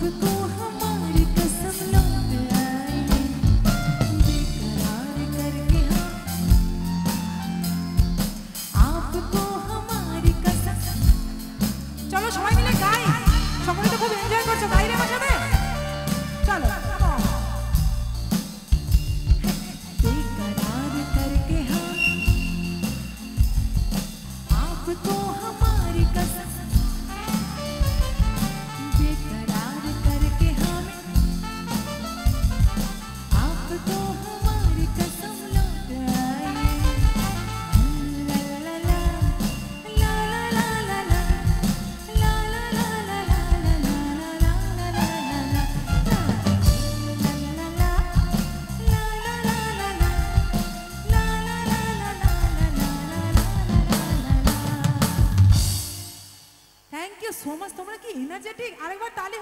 आपको हमारी कसम लौट आए, बेकरार करके आपको हमारी कसम। चलो সবাই মিলে গাই, সকলে তো খুব এনজয় করছো, গাই রে আমার সাথে, চলো। बेकरार करके आपको हमारी कसम, बेकरार करके हमें आपको हमारी कसम लौट आए। ला ला ला ला ला ला ला ला ला ला ला ला ला थैंक यू सो मच। তোমরা কি এনার্জেটিক, আরেকবার তালি।